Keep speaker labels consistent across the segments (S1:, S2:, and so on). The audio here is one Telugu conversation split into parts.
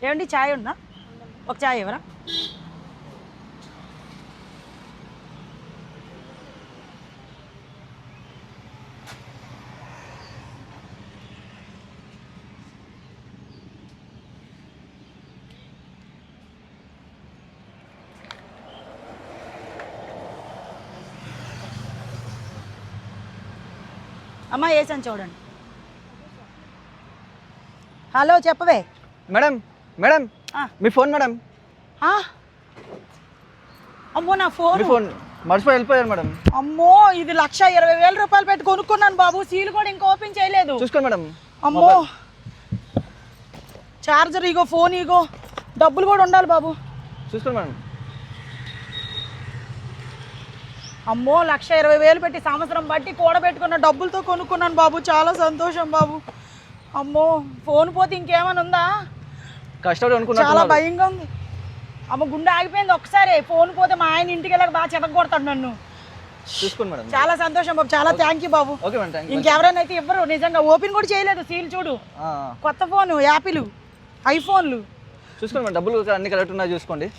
S1: ఏమండి చాయ్ ఉందా? ఒక చాయ్ ఎవరా? అమ్మా వేసాను చూడండి. హలో చెప్పవే
S2: మేడం. మేడం మీ ఫోన్ మేడం.
S1: అమ్మో నా ఫోన్
S2: మర్చిపోయి వెళ్ళిపోయారు మేడం.
S1: అమ్మో ఇది 1,20,000 రూపాయలు పెట్టి కొనుక్కున్నాను బాబు. సీల్ కూడా ఇంకా ఓపెన్ చేయలేదు.
S2: చూసుకోండి మేడం.
S1: అమ్మో చార్జర్ ఇగో, ఫోన్ ఇగో, డబ్బులు కూడా ఉండాలి బాబు.
S2: చూసుకోండి మేడం.
S1: అమ్మో 1,20,000 పెట్టి సంవత్సరం బట్టి కూడబెట్టుకున్న డబ్బులతో కొనుక్కున్నాను బాబు. చాలా సంతోషం బాబు. అమ్మో ఫోన్ పోతే ఇంకేమైనా ఉందా?
S2: కష్టపడి అనుకున్నా.
S1: చాలా భయంగా ఉంది. అమ్మ గుండె ఆగిపోయింది ఒకసారి. ఫోన్ పోతే మా ఆయన ఇంటికి వెళ్ళక బాగా చెడగొడతాడు నన్ను.
S2: చూసుకోండి మేడం.
S1: చాలా సంతోషం బాబు. చాలా thank you Babu.
S2: Okay madam, thank you.
S1: ఇంకెవరైనా అయితే ఇవ్వరు. నిజంగా ఓపెన్ కూడా చేయలేదు. సీల్ చూడు. కొత్త ఫోను, యాపిల్, ఐఫోన్లు.
S2: చూసుకోండి మేడం. డబ్బులు అన్ని కరెక్ట్ ఉన్నాయి చూసుకోండి.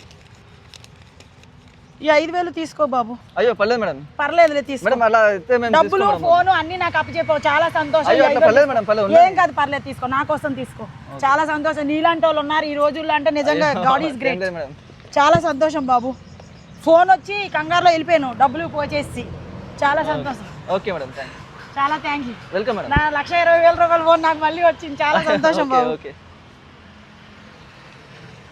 S1: ఈ 5,000 తీసుకో బాబు.
S2: అయ్యో పర్లేదు మేడం.
S1: పర్లేదులే తీసుకో.
S2: మేడం అలా అయితే మేము
S1: డబ్బులు ఫోను అన్ని నాకు అప్పచెప్పావు. చాలా సంతోషం.
S2: పర్లేదు మేడం, పర్లేదు.
S1: ఏం కాదు, పర్లేదు తీసుకో. నా కోసం తీసుకో. చాలా సంతోషం. నీలాంటి వాళ్ళు ఉన్నారు ఈ రోజుల్లో అంటే నిజంగా గాడ్ ఈజ్ గ్రేట్. చాలా సంతోషం బాబు. ఫోన్ వచ్చి కంగారులో వెళ్ళిపోయాను, డబ్బులు పోచేసి. చాలా సంతోషం.
S2: Okay madam, thank you.
S1: చాలా థ్యాంక్ యూ.
S2: Welcome madam.
S1: నా 1,20,000 రూపాయల ఫోన్ నాకు మళ్ళీ వచ్చింది. చాలా సంతోషం బాబు.
S2: ఓకే.